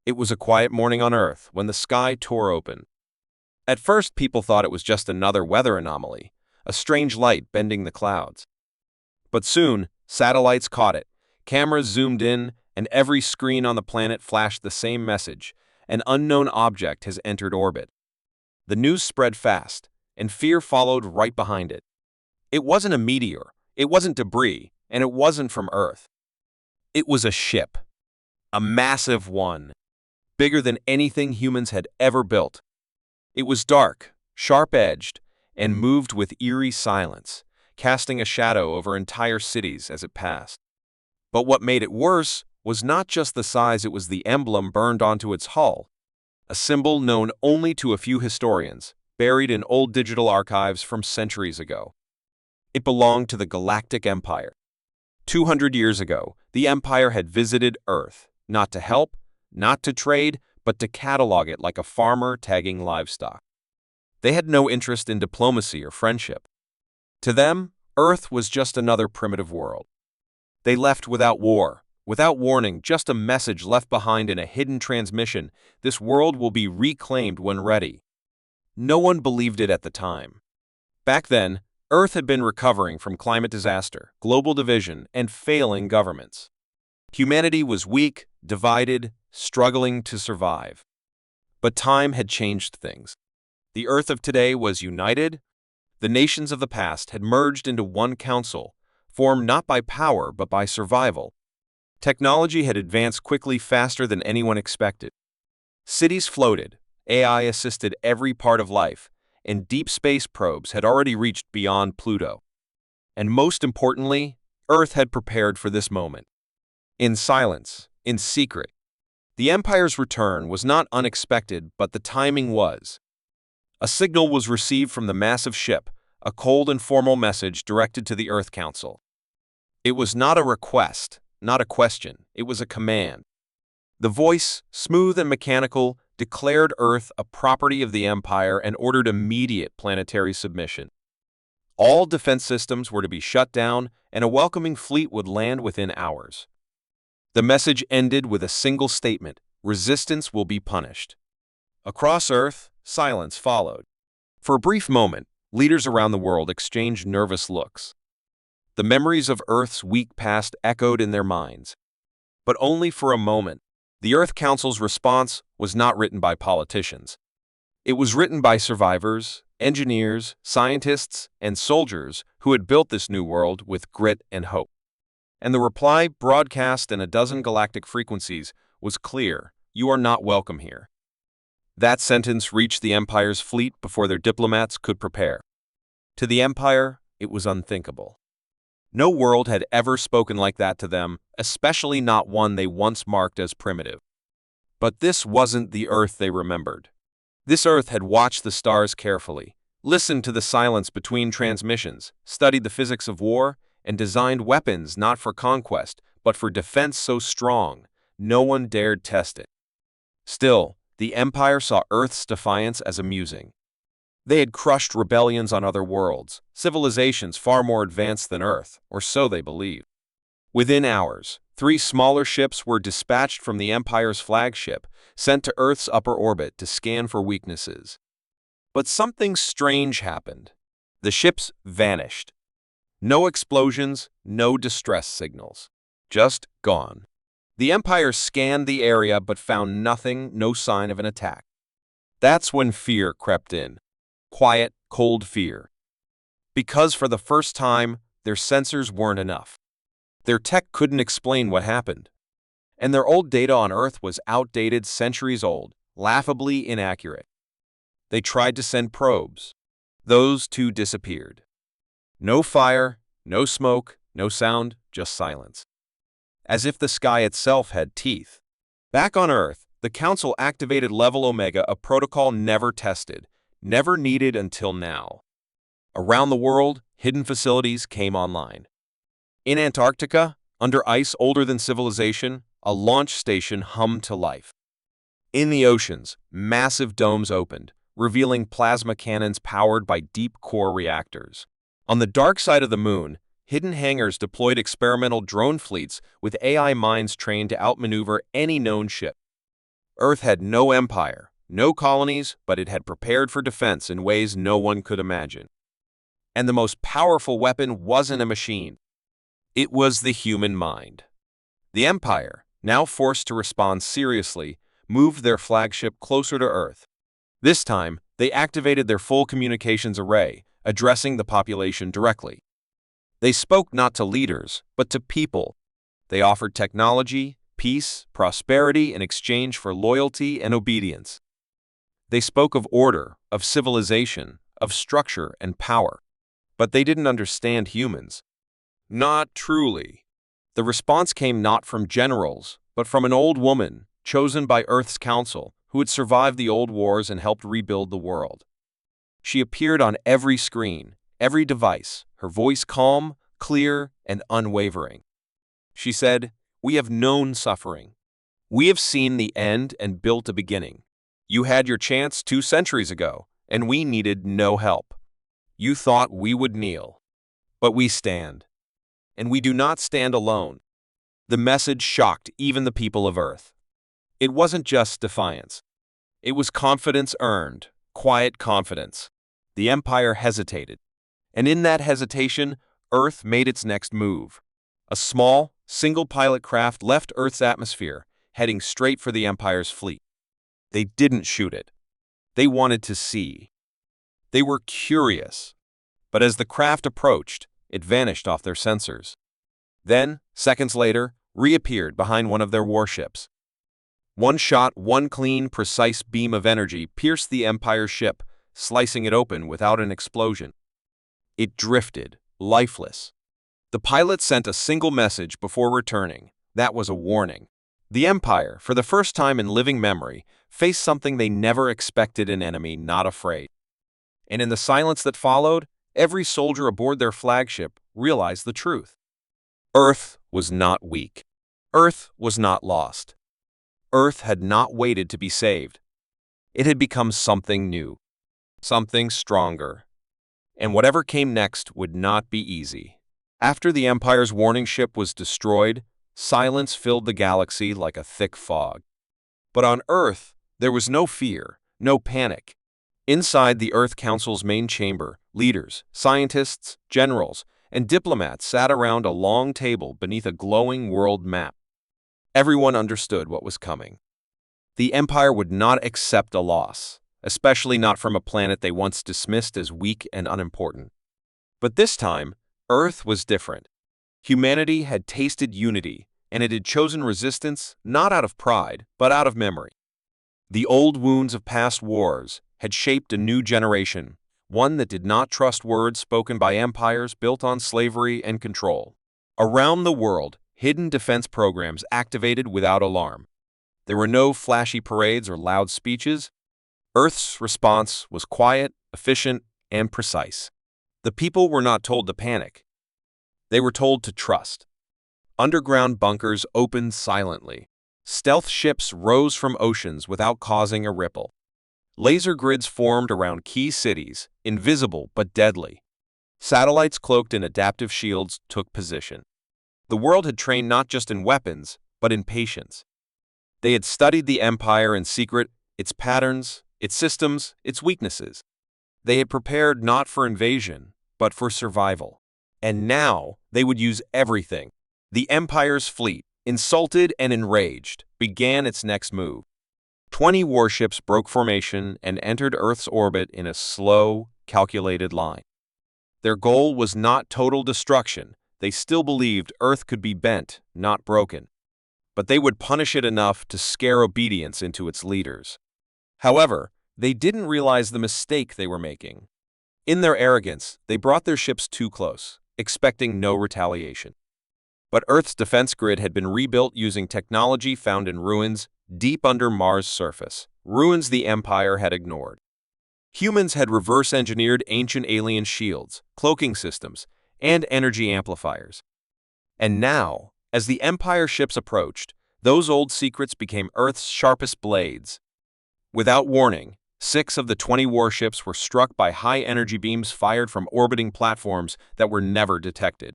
It was a quiet morning on Earth when the sky tore open. At first, people thought it was just another weather anomaly, a strange light bending the clouds. But soon, satellites caught it, cameras zoomed in, and every screen on the planet flashed the same message: an unknown object has entered orbit. The news spread fast, and fear followed right behind it. It wasn't a meteor, it wasn't debris, and it wasn't from Earth. It was a ship. A massive one, bigger than anything humans had ever built. It was dark, sharp-edged, and moved with eerie silence, casting a shadow over entire cities as it passed. But what made it worse was not just the size, it was the emblem burned onto its hull, a symbol known only to a few historians, buried in old digital archives from centuries ago. It belonged to the Galactic Empire. 200 years ago, the Empire had visited Earth, not to help, not to trade, but to catalog it like a farmer tagging livestock. They had no interest in diplomacy or friendship. To them, Earth was just another primitive world. They left without war, without warning, just a message left behind in a hidden transmission: this world will be reclaimed when ready. No one believed it at the time. Back then, Earth had been recovering from climate disaster, global division, and failing governments. Humanity was weak, divided, struggling to survive. But time had changed things. The Earth of today was united. The nations of the past had merged into one council, formed not by power but by survival. Technology had advanced quickly, faster than anyone expected. Cities floated, AI assisted every part of life, and deep space probes had already reached beyond Pluto. And most importantly, Earth had prepared for this moment. In silence, in secret. The Empire's return was not unexpected, but the timing was. A signal was received from the massive ship, a cold and formal message directed to the Earth Council. It was not a request, not a question, it was a command. The voice, smooth and mechanical, declared Earth a property of the Empire and ordered immediate planetary submission. All defense systems were to be shut down, and a welcoming fleet would land within hours. The message ended with a single statement: resistance will be punished. Across Earth, silence followed. For a brief moment, leaders around the world exchanged nervous looks. The memories of Earth's weak past echoed in their minds. But only for a moment. The Earth Council's response was not written by politicians. It was written by survivors, engineers, scientists, and soldiers who had built this new world with grit and hope. And the reply, broadcast in a dozen galactic frequencies, was clear: you are not welcome here. That sentence reached the Empire's fleet before their diplomats could prepare. To the Empire, it was unthinkable. No world had ever spoken like that to them, especially not one they once marked as primitive. But this wasn't the Earth they remembered. This Earth had watched the stars carefully, listened to the silence between transmissions, studied the physics of war, and designed weapons not for conquest, but for defense so strong, no one dared test it. Still, the Empire saw Earth's defiance as amusing. They had crushed rebellions on other worlds, civilizations far more advanced than Earth, or so they believed. Within hours, 3 smaller ships were dispatched from the Empire's flagship, sent to Earth's upper orbit to scan for weaknesses. But something strange happened. The ships vanished. No explosions, no distress signals. Just gone. The Empire scanned the area but found nothing, no sign of an attack. That's when fear crept in. Quiet, cold fear. Because for the first time, their sensors weren't enough. Their tech couldn't explain what happened. And their old data on Earth was outdated, centuries old, laughably inaccurate. They tried to send probes. Those too disappeared. No fire, no smoke, no sound, just silence. As if the sky itself had teeth. Back on Earth, the Council activated Level Omega, a protocol never tested, never needed until now. Around the world, hidden facilities came online. In Antarctica, under ice older than civilization, a launch station hummed to life. In the oceans, massive domes opened, revealing plasma cannons powered by deep core reactors. On the dark side of the moon, hidden hangars deployed experimental drone fleets with AI minds trained to outmaneuver any known ship. Earth had no empire, no colonies, but it had prepared for defense in ways no one could imagine. And the most powerful weapon wasn't a machine. It was the human mind. The Empire, now forced to respond seriously, moved their flagship closer to Earth. This time, they activated their full communications array, addressing the population directly. They spoke not to leaders, but to people. They offered technology, peace, prosperity in exchange for loyalty and obedience. They spoke of order, of civilization, of structure and power. But they didn't understand humans. Not truly. The response came not from generals, but from an old woman, chosen by Earth's council, who had survived the old wars and helped rebuild the world. She appeared on every screen, every device, her voice calm, clear, and unwavering. She said, "We have known suffering. We have seen the end and built a beginning. You had your chance 2 centuries ago, and we needed no help. You thought we would kneel. But we stand. And we do not stand alone." The message shocked even the people of Earth. It wasn't just defiance. It was confidence earned, quiet confidence. The Empire hesitated. And in that hesitation, Earth made its next move. A small, single-pilot craft left Earth's atmosphere, heading straight for the Empire's fleet. They didn't shoot it. They wanted to see. They were curious. But as the craft approached, it vanished off their sensors. Then, seconds later, reappeared behind one of their warships. One shot, one clean, precise beam of energy pierced the Empire's ship, slicing it open without an explosion. It drifted, lifeless. The pilot sent a single message before returning. That was a warning. The Empire, for the first time in living memory, faced something they never expected: an enemy not afraid. And in the silence that followed, every soldier aboard their flagship realized the truth. Earth was not weak. Earth was not lost. Earth had not waited to be saved. It had become something new, something stronger. And whatever came next would not be easy. After the Empire's warning ship was destroyed, silence filled the galaxy like a thick fog. But on Earth, there was no fear, no panic. Inside the Earth Council's main chamber, leaders, scientists, generals, and diplomats sat around a long table beneath a glowing world map. Everyone understood what was coming. The Empire would not accept a loss, especially not from a planet they once dismissed as weak and unimportant. But this time, Earth was different. Humanity had tasted unity, and it had chosen resistance not out of pride, but out of memory. The old wounds of past wars had shaped a new generation, one that did not trust words spoken by empires built on slavery and control. Around the world, hidden defense programs activated without alarm. There were no flashy parades or loud speeches. Earth's response was quiet, efficient, and precise. The people were not told to panic. They were told to trust. Underground bunkers opened silently. Stealth ships rose from oceans without causing a ripple. Laser grids formed around key cities, invisible but deadly. Satellites cloaked in adaptive shields took position. The world had trained not just in weapons, but in patience. They had studied the Empire in secret, its patterns, its systems, its weaknesses. They had prepared not for invasion, but for survival. And now they would use everything. The Empire's fleet, insulted and enraged, began its next move. 20 warships broke formation and entered Earth's orbit in a slow, calculated line. Their goal was not total destruction. They still believed Earth could be bent, not broken. But they would punish it enough to scare obedience into its leaders. However, they didn't realize the mistake they were making. In their arrogance, they brought their ships too close, expecting no retaliation. But Earth's defense grid had been rebuilt using technology found in ruins deep under Mars' surface, ruins the Empire had ignored. Humans had reverse-engineered ancient alien shields, cloaking systems, and energy amplifiers. And now, as the Empire ships approached, those old secrets became Earth's sharpest blades. Without warning, 6 of the 20 warships were struck by high-energy beams fired from orbiting platforms that were never detected.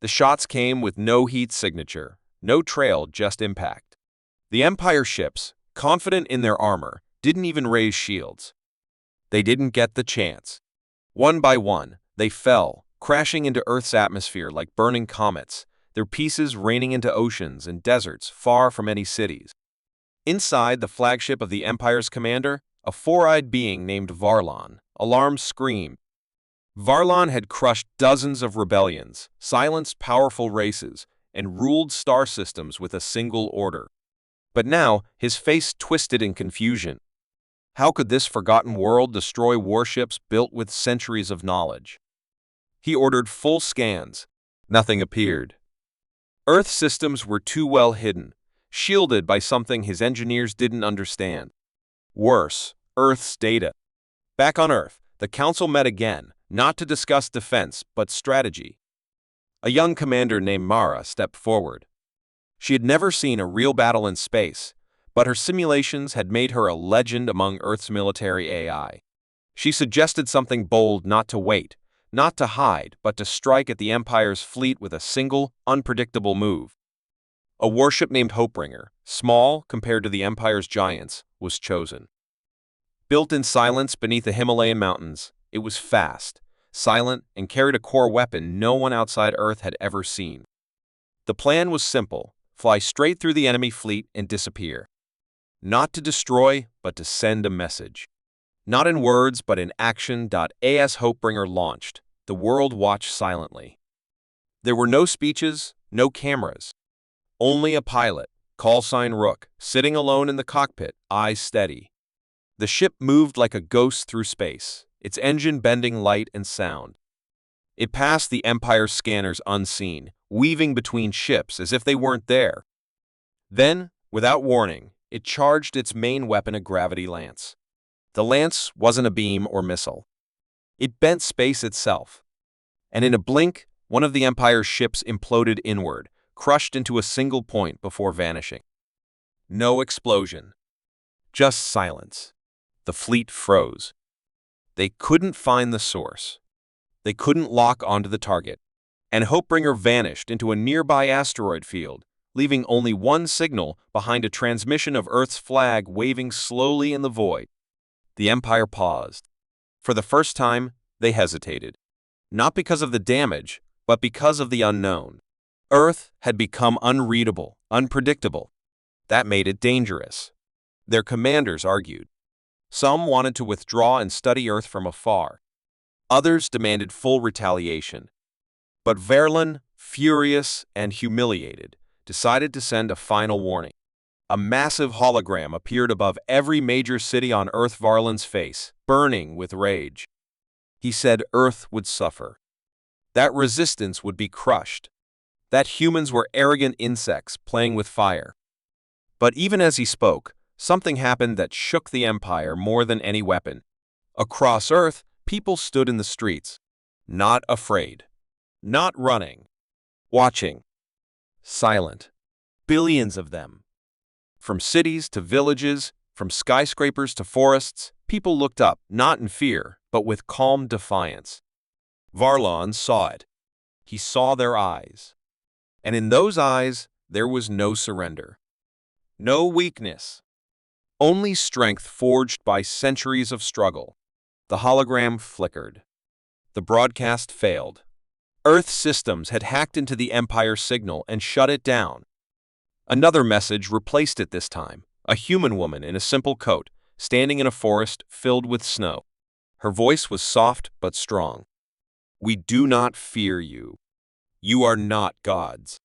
The shots came with no heat signature, no trail, just impact. The Empire ships, confident in their armor, didn't even raise shields. They didn't get the chance. One by one, they fell, crashing into Earth's atmosphere like burning comets, their pieces raining into oceans and deserts far from any cities. Inside the flagship of the Empire's commander, a four-eyed being named Varlon, alarmed screamed. Varlon had crushed dozens of rebellions, silenced powerful races, and ruled star systems with a single order. But now, his face twisted in confusion. How could this forgotten world destroy warships built with centuries of knowledge? He ordered full scans. Nothing appeared. Earth systems were too well hidden, shielded by something his engineers didn't understand. Worse, Earth's data. Back on Earth, the Council met again, not to discuss defense, but strategy. A young commander named Mara stepped forward. She had never seen a real battle in space, but her simulations had made her a legend among Earth's military AI. She suggested something bold: not to wait, not to hide, but to strike at the Empire's fleet with a single, unpredictable move. A warship named Hopebringer, small compared to the Empire's giants, was chosen. Built in silence beneath the Himalayan mountains, it was fast, silent, and carried a core weapon no one outside Earth had ever seen. The plan was simple: fly straight through the enemy fleet and disappear. Not to destroy, but to send a message. Not in words, but in action. As Hopebringer launched, the world watched silently. There were no speeches, no cameras. Only a pilot, callsign Rook, sitting alone in the cockpit, eyes steady. The ship moved like a ghost through space, its engine bending light and sound. It passed the Empire's scanners unseen, weaving between ships as if they weren't there. Then, without warning, it charged its main weapon, a gravity lance. The lance wasn't a beam or missile. It bent space itself. And in a blink, one of the Empire's ships imploded inward, crushed into a single point before vanishing. No explosion. Just silence. The fleet froze. They couldn't find the source. They couldn't lock onto the target. And Hopebringer vanished into a nearby asteroid field, leaving only one signal behind: a transmission of Earth's flag waving slowly in the void. The Empire paused. For the first time, they hesitated. Not because of the damage, but because of the unknown. Earth had become unreadable, unpredictable. That made it dangerous. Their commanders argued. Some wanted to withdraw and study Earth from afar. Others demanded full retaliation. But Varlon, furious and humiliated, decided to send a final warning. A massive hologram appeared above every major city on Earth. Varlon's face, burning with rage. He said Earth would suffer. That resistance would be crushed. That humans were arrogant insects playing with fire. But even as he spoke, something happened that shook the Empire more than any weapon. Across Earth, people stood in the streets. Not afraid. Not running. Watching. Silent. Billions of them. From cities to villages, from skyscrapers to forests, people looked up, not in fear, but with calm defiance. Varlon saw it. He saw their eyes. And in those eyes, there was no surrender. No weakness. Only strength forged by centuries of struggle. The hologram flickered. The broadcast failed. Earth systems had hacked into the Empire's signal and shut it down. Another message replaced it this time. A human woman in a simple coat, standing in a forest filled with snow. Her voice was soft but strong. We do not fear you. You are not gods.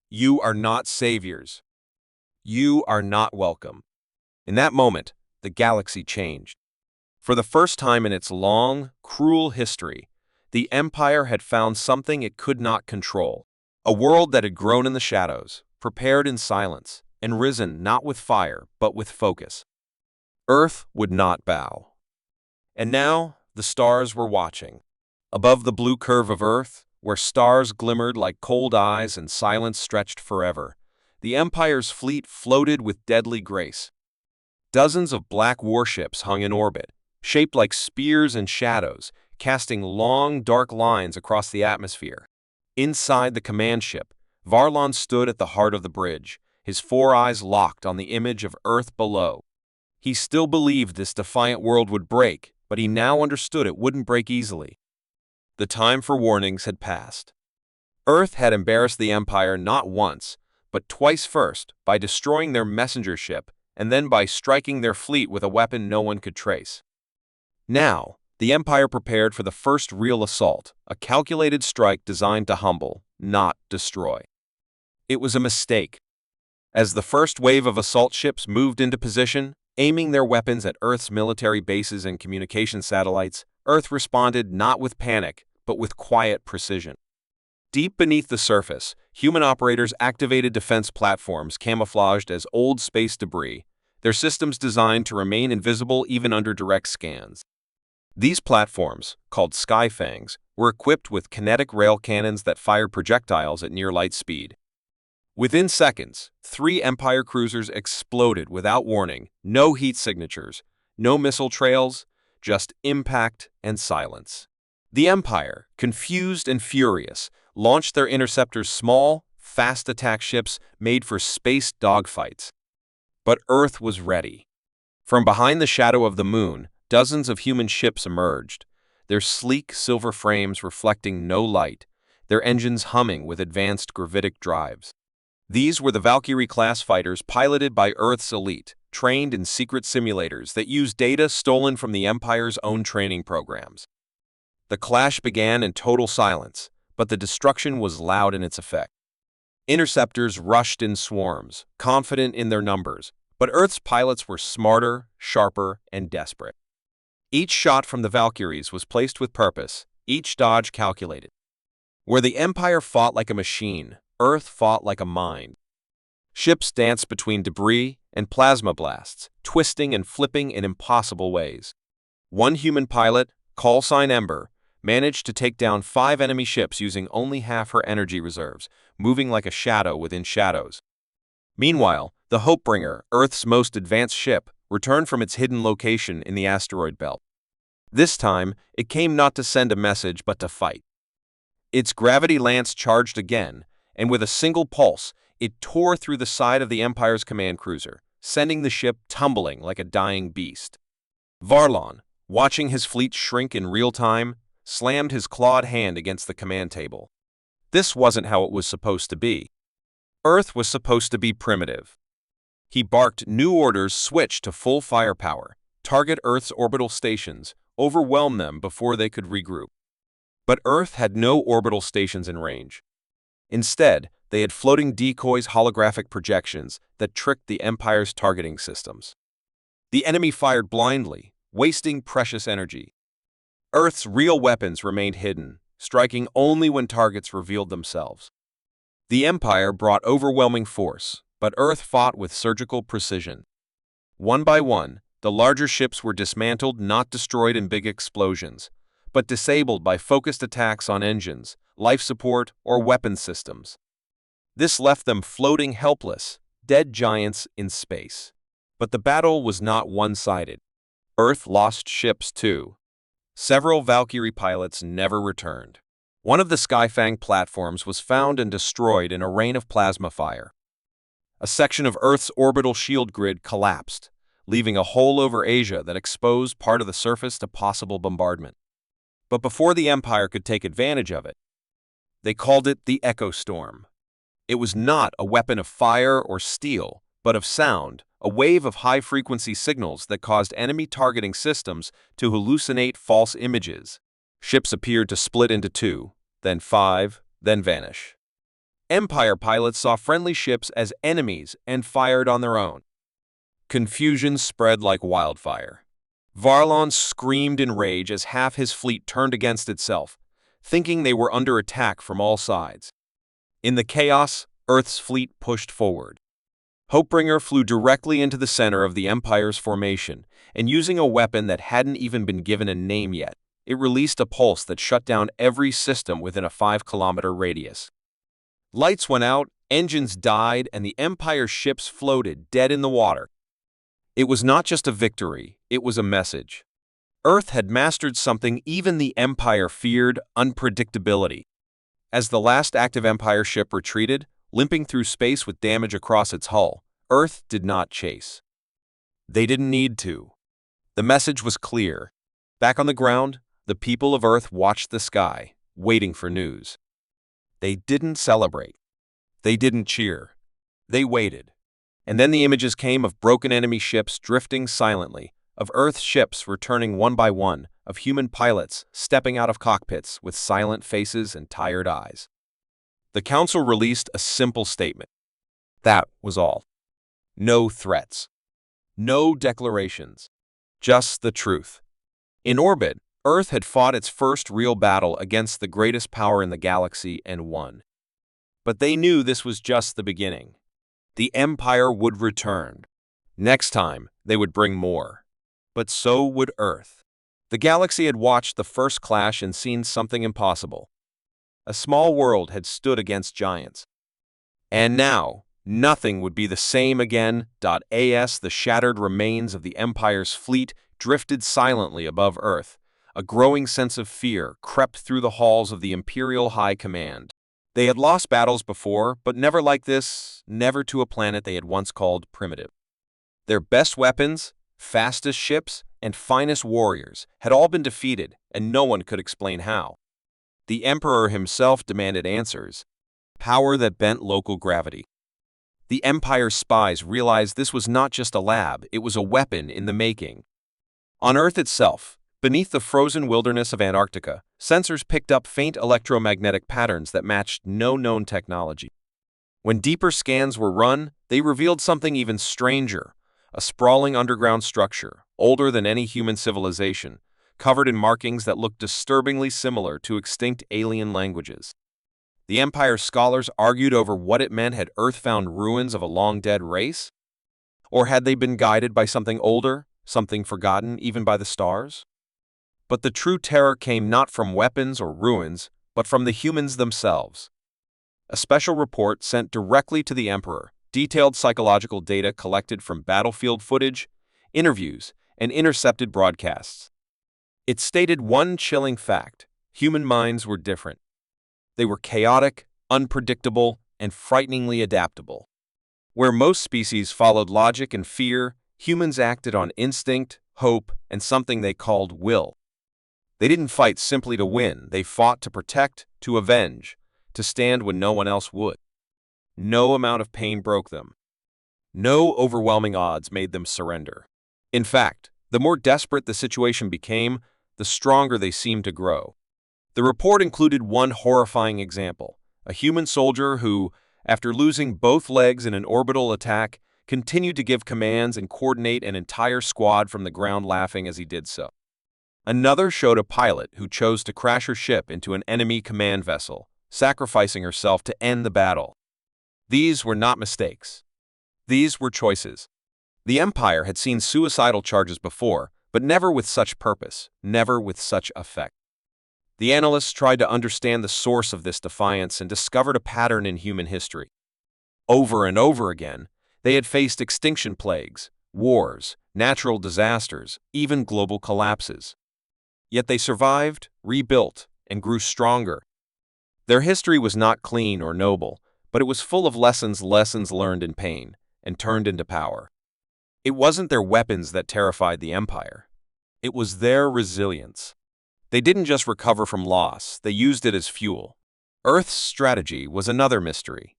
You are not saviors. You are not welcome. In that moment, the galaxy changed. For the first time in its long, cruel history, the Empire had found something it could not control. A world that had grown in the shadows, prepared in silence, and risen not with fire, but with focus. Earth would not bow. And now, the stars were watching. Above the blue curve of Earth, where stars glimmered like cold eyes and silence stretched forever, the Empire's fleet floated with deadly grace. Dozens of black warships hung in orbit, shaped like spears and shadows, casting long, dark lines across the atmosphere. Inside the command ship, Varlon stood at the heart of the bridge, his 4 eyes locked on the image of Earth below. He still believed this defiant world would break, but he now understood it wouldn't break easily. The time for warnings had passed. Earth had embarrassed the Empire not once, but twice, first by destroying their messenger ship, and then by striking their fleet with a weapon no one could trace. Now, the Empire prepared for the first real assault, a calculated strike designed to humble, not destroy. It was a mistake. As the first wave of assault ships moved into position, aiming their weapons at Earth's military bases and communication satellites, Earth responded not with panic, but with quiet precision. Deep beneath the surface, human operators activated defense platforms camouflaged as old space debris, their systems designed to remain invisible even under direct scans. These platforms, called Skyfangs, were equipped with kinetic rail cannons that fired projectiles at near light speed. Within seconds, 3 Empire cruisers exploded without warning, no heat signatures, no missile trails, just impact and silence. The Empire, confused and furious, launched their interceptors, small, fast attack ships made for space dogfights. But Earth was ready. From behind the shadow of the moon, dozens of human ships emerged, their sleek silver frames reflecting no light, their engines humming with advanced gravitic drives. These were the Valkyrie-class fighters piloted by Earth's elite, trained in secret simulators that used data stolen from the Empire's own training programs. The clash began in total silence, but the destruction was loud in its effect. Interceptors rushed in swarms, confident in their numbers, but Earth's pilots were smarter, sharper, and desperate. Each shot from the Valkyries was placed with purpose, each dodge calculated. Where the Empire fought like a machine, Earth fought like a mind. Ships danced between debris and plasma blasts, twisting and flipping in impossible ways. One human pilot, call sign Ember, managed to take down 5 enemy ships using only half her energy reserves, moving like a shadow within shadows. Meanwhile, the Hopebringer, Earth's most advanced ship, returned from its hidden location in the asteroid belt. This time, it came not to send a message but to fight. Its gravity lance charged again, and with a single pulse, it tore through the side of the Empire's command cruiser, sending the ship tumbling like a dying beast. Varlon, watching his fleet shrink in real time, slammed his clawed hand against the command table. This wasn't how it was supposed to be. Earth was supposed to be primitive. He barked new orders, switch to full firepower, target Earth's orbital stations, overwhelm them before they could regroup. But Earth had no orbital stations in range. Instead, they had floating decoys, holographic projections that tricked the Empire's targeting systems. The enemy fired blindly, wasting precious energy. Earth's real weapons remained hidden, striking only when targets revealed themselves. The Empire brought overwhelming force, but Earth fought with surgical precision. One by one, the larger ships were dismantled, not destroyed in big explosions, but disabled by focused attacks on engines, life support, or weapons systems. This left them floating helpless, dead giants in space. But the battle was not one-sided. Earth lost ships too. Several Valkyrie pilots never returned. One of the Skyfang platforms was found and destroyed in a rain of plasma fire. A section of Earth's orbital shield grid collapsed, leaving a hole over Asia that exposed part of the surface to possible bombardment. But before the Empire could take advantage of it, they called it the Echo Storm. It was not a weapon of fire or steel, but of sound, a wave of high-frequency signals that caused enemy targeting systems to hallucinate false images. Ships appeared to split into 2, then 5, then vanish. Empire pilots saw friendly ships as enemies and fired on their own. Confusion spread like wildfire. Varlon screamed in rage as half his fleet turned against itself, thinking they were under attack from all sides. In the chaos, Earth's fleet pushed forward. Hopebringer flew directly into the center of the Empire's formation, and using a weapon that hadn't even been given a name yet, it released a pulse that shut down every system within a 5-kilometer radius. Lights went out, engines died, and the Empire ships floated dead in the water. It was not just a victory, it was a message. Earth had mastered something even the Empire feared: unpredictability. As the last active Empire ship retreated, limping through space with damage across its hull. Earth did not chase. They didn't need to. The message was clear. Back on the ground, the people of Earth watched the sky, waiting for news. They didn't celebrate. They didn't cheer. They waited. And then the images came of broken enemy ships drifting silently, of Earth ships returning one by one, of human pilots stepping out of cockpits with silent faces and tired eyes. The Council released a simple statement. That was all. No threats. No declarations. Just the truth. In orbit, Earth had fought its first real battle against the greatest power in the galaxy and won. But they knew this was just the beginning. The Empire would return. Next time, they would bring more. But so would Earth. The galaxy had watched the first clash and seen something impossible. A small world had stood against giants. And now, nothing would be the same again. As the shattered remains of the Empire's fleet drifted silently above Earth, a growing sense of fear crept through the halls of the Imperial High Command. They had lost battles before, but never like this, never to a planet they had once called primitive. Their best weapons, fastest ships, and finest warriors had all been defeated, and no one could explain how. The Emperor himself demanded answers. Power that bent local gravity. The Empire's spies realized this was not just a lab, it was a weapon in the making. On Earth itself, beneath the frozen wilderness of Antarctica, sensors picked up faint electromagnetic patterns that matched no known technology. When deeper scans were run, they revealed something even stranger, a sprawling underground structure, older than any human civilization, covered in markings that looked disturbingly similar to extinct alien languages. The Empire's scholars argued over what it meant. Had Earth found ruins of a long-dead race? Or had they been guided by something older, something forgotten even by the stars? But the true terror came not from weapons or ruins, but from the humans themselves. A special report sent directly to the Emperor detailed psychological data collected from battlefield footage, interviews, and intercepted broadcasts. It stated one chilling fact: human minds were different. They were chaotic, unpredictable, and frighteningly adaptable. Where most species followed logic and fear, humans acted on instinct, hope, and something they called will. They didn't fight simply to win, they fought to protect, to avenge, to stand when no one else would. No amount of pain broke them. No overwhelming odds made them surrender. In fact, the more desperate the situation became, the stronger they seemed to grow. The report included one horrifying example: a human soldier who, after losing both legs in an orbital attack, continued to give commands and coordinate an entire squad from the ground, laughing as he did so. Another showed a pilot who chose to crash her ship into an enemy command vessel, sacrificing herself to end the battle. These were not mistakes. These were choices. The Empire had seen suicidal charges before, but never with such purpose, never with such effect. The analysts tried to understand the source of this defiance and discovered a pattern in human history. Over and over again, they had faced extinction plagues, wars, natural disasters, even global collapses. Yet they survived, rebuilt, and grew stronger. Their history was not clean or noble, but it was full of lessons learned in pain and turned into power. It wasn't their weapons that terrified the Empire. It was their resilience. They didn't just recover from loss, they used it as fuel. Earth's strategy was another mystery.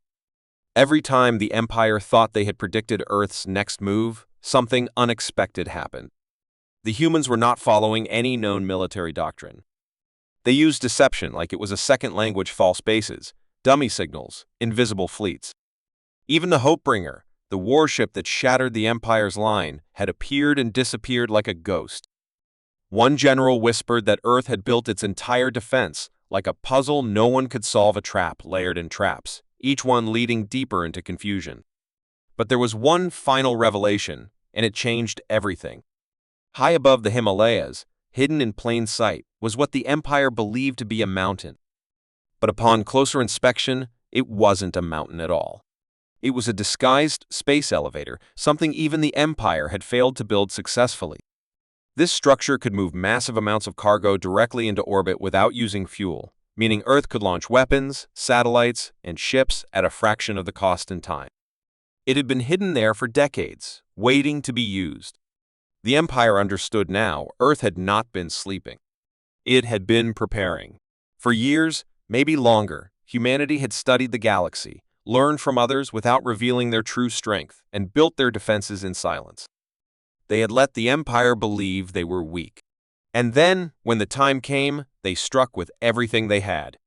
Every time the Empire thought they had predicted Earth's next move, something unexpected happened. The humans were not following any known military doctrine. They used deception like it was a second language: false bases, dummy signals, invisible fleets. Even the Hopebringer, the warship that shattered the Empire's line, had appeared and disappeared like a ghost. One general whispered that Earth had built its entire defense like a puzzle no one could solve, a trap layered in traps, each one leading deeper into confusion. But there was one final revelation, and it changed everything. High above the Himalayas, hidden in plain sight, was what the Empire believed to be a mountain. But upon closer inspection, it wasn't a mountain at all. It was a disguised space elevator, something even the Empire had failed to build successfully. This structure could move massive amounts of cargo directly into orbit without using fuel, meaning Earth could launch weapons, satellites, and ships at a fraction of the cost and time. It had been hidden there for decades, waiting to be used. The Empire understood now Earth had not been sleeping. It had been preparing. For years, maybe longer, humanity had studied the galaxy, learned from others without revealing their true strength, and built their defenses in silence. They had let the Empire believe they were weak. And then, when the time came, they struck with everything they had.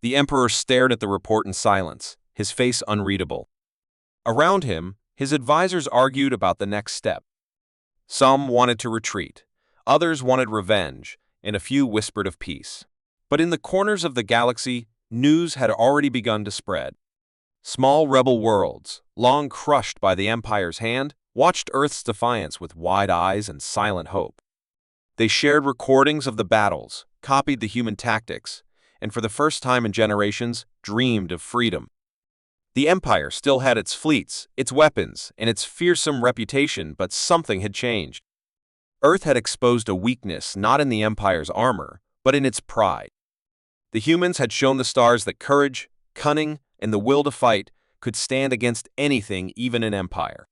The Emperor stared at the report in silence, his face unreadable. Around him, his advisors argued about the next step. Some wanted to retreat, others wanted revenge, and a few whispered of peace. But in the corners of the galaxy, news had already begun to spread. Small rebel worlds, long crushed by the Empire's hand, watched Earth's defiance with wide eyes and silent hope. They shared recordings of the battles, copied the human tactics, and for the first time in generations, dreamed of freedom. The Empire still had its fleets, its weapons, and its fearsome reputation, but something had changed. Earth had exposed a weakness not in the Empire's armor, but in its pride. The humans had shown the stars that courage, cunning, and the will to fight could stand against anything, even an empire.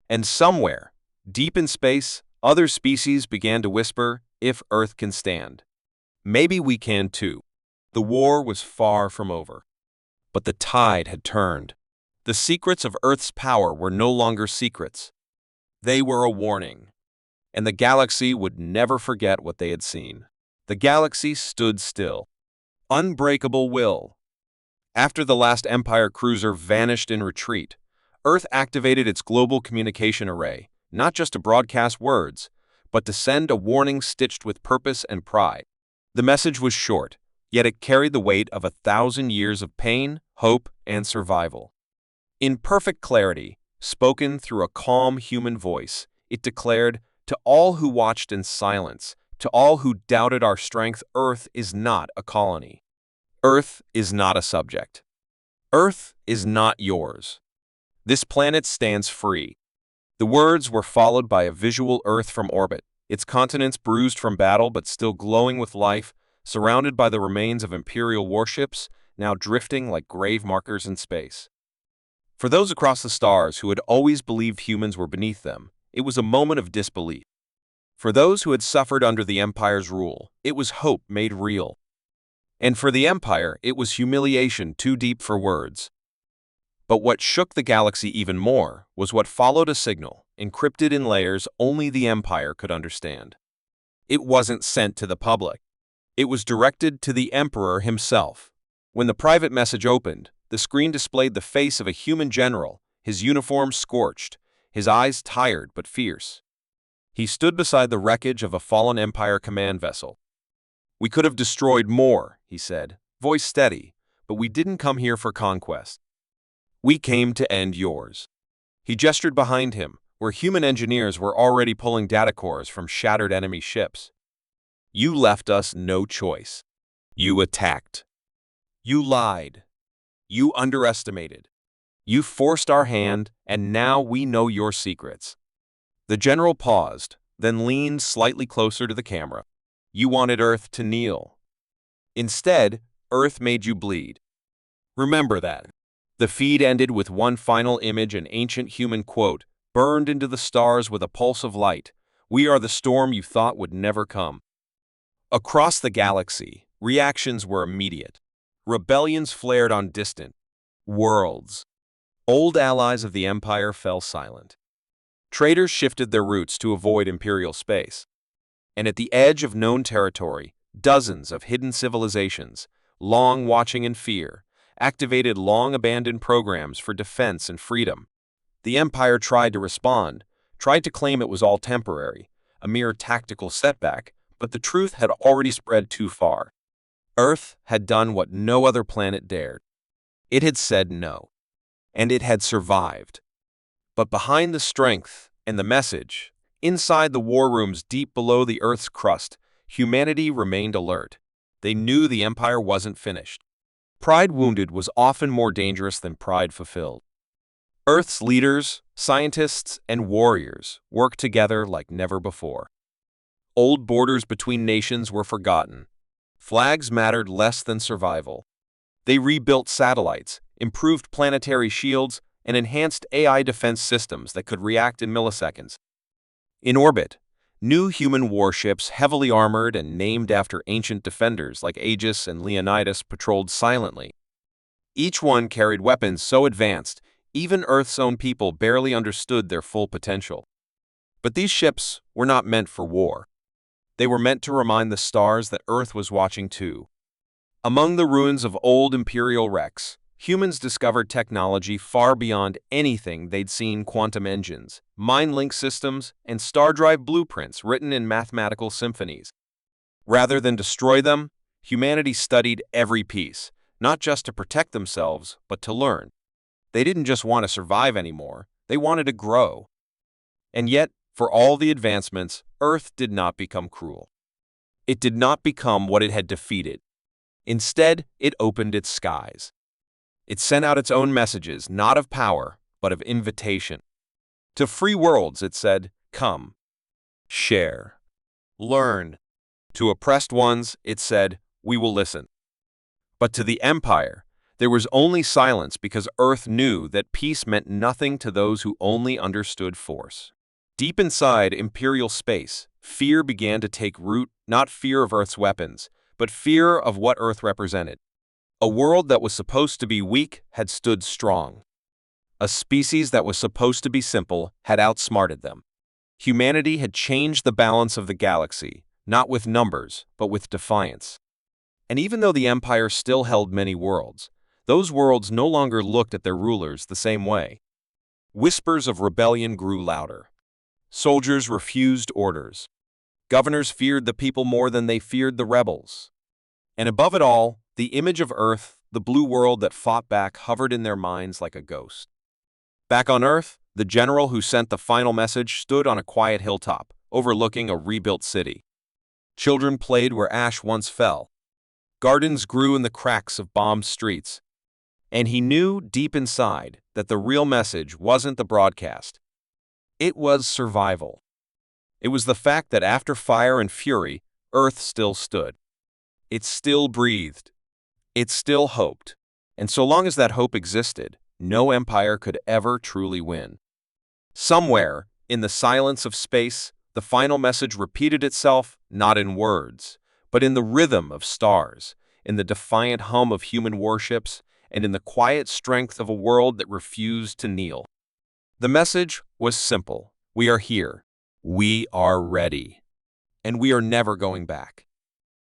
And somewhere, deep in space, other species began to whisper, "If Earth can stand, maybe we can too." The war was far from over. But the tide had turned. The secrets of Earth's power were no longer secrets. They were a warning. And the galaxy would never forget what they had seen. The galaxy stood still. Unbreakable will. After the last Empire cruiser vanished in retreat, Earth activated its global communication array, not just to broadcast words, but to send a warning stitched with purpose and pride. The message was short, yet it carried the weight of 1,000 years of pain, hope, and survival. In perfect clarity, spoken through a calm human voice, it declared, "To all who watched in silence, to all who doubted our strength, Earth is not a colony. Earth is not a subject. Earth is not yours. This planet stands free." The words were followed by a visual Earth from orbit, its continents bruised from battle but still glowing with life, surrounded by the remains of Imperial warships, now drifting like grave markers in space. For those across the stars who had always believed humans were beneath them, it was a moment of disbelief. For those who had suffered under the Empire's rule, it was hope made real. And for the Empire, it was humiliation too deep for words. But what shook the galaxy even more was what followed: a signal, encrypted in layers only the Empire could understand. It wasn't sent to the public. It was directed to the Emperor himself. When the private message opened, the screen displayed the face of a human general, his uniform scorched, his eyes tired but fierce. He stood beside the wreckage of a fallen Empire command vessel. "We could have destroyed more," he said, voice steady, "but we didn't come here for conquest. We came to end yours." He gestured behind him, where human engineers were already pulling data cores from shattered enemy ships. "You left us no choice. You attacked. You lied. You underestimated. You forced our hand, and now we know your secrets." The general paused, then leaned slightly closer to the camera. "You wanted Earth to kneel. Instead, Earth made you bleed. Remember that." The feed ended with one final image, an ancient human quote, burned into the stars with a pulse of light. "We are the storm you thought would never come." Across the galaxy, reactions were immediate. Rebellions flared on distant worlds. Old allies of the Empire fell silent. Traders shifted their routes to avoid Imperial space. And at the edge of known territory, dozens of hidden civilizations, long watching in fear, activated long-abandoned programs for defense and freedom. The Empire tried to respond, tried to claim it was all temporary, a mere tactical setback, but the truth had already spread too far. Earth had done what no other planet dared. It had said no. And it had survived. But behind the strength and the message, inside the war rooms deep below the Earth's crust, humanity remained alert. They knew the Empire wasn't finished. Pride wounded was often more dangerous than pride fulfilled. Earth's leaders, scientists, and warriors worked together like never before. Old borders between nations were forgotten. Flags mattered less than survival. They rebuilt satellites, improved planetary shields, and enhanced AI defense systems that could react in milliseconds. In orbit, new human warships, heavily armored and named after ancient defenders like Aegis and Leonidas, patrolled silently. Each one carried weapons so advanced, even Earth's own people barely understood their full potential. But these ships were not meant for war. They were meant to remind the stars that Earth was watching too. Among the ruins of old imperial wrecks, humans discovered technology far beyond anything they'd seen: quantum engines, mind-link systems, and star drive blueprints written in mathematical symphonies. Rather than destroy them, humanity studied every piece, not just to protect themselves, but to learn. They didn't just want to survive anymore, they wanted to grow. And yet, for all the advancements, Earth did not become cruel. It did not become what it had defeated. Instead, it opened its skies. It sent out its own messages, not of power, but of invitation. To free worlds, it said, "Come, share, learn." To oppressed ones, it said, "We will listen." But to the Empire, there was only silence, because Earth knew that peace meant nothing to those who only understood force. Deep inside imperial space, fear began to take root, not fear of Earth's weapons, but fear of what Earth represented. A world that was supposed to be weak had stood strong. A species that was supposed to be simple had outsmarted them. Humanity had changed the balance of the galaxy, not with numbers, but with defiance. And even though the Empire still held many worlds, those worlds no longer looked at their rulers the same way. Whispers of rebellion grew louder. Soldiers refused orders. Governors feared the people more than they feared the rebels. And above it all, the image of Earth, the blue world that fought back, hovered in their minds like a ghost. Back on Earth, the general who sent the final message stood on a quiet hilltop, overlooking a rebuilt city. Children played where ash once fell. Gardens grew in the cracks of bombed streets. And he knew deep inside that the real message wasn't the broadcast. It was survival. It was the fact that after fire and fury, Earth still stood. It still breathed. It still hoped. And so long as that hope existed, no empire could ever truly win. Somewhere, in the silence of space, the final message repeated itself, not in words, but in the rhythm of stars, in the defiant hum of human warships, and in the quiet strength of a world that refused to kneel. The message was simple: we are here, we are ready, and we are never going back.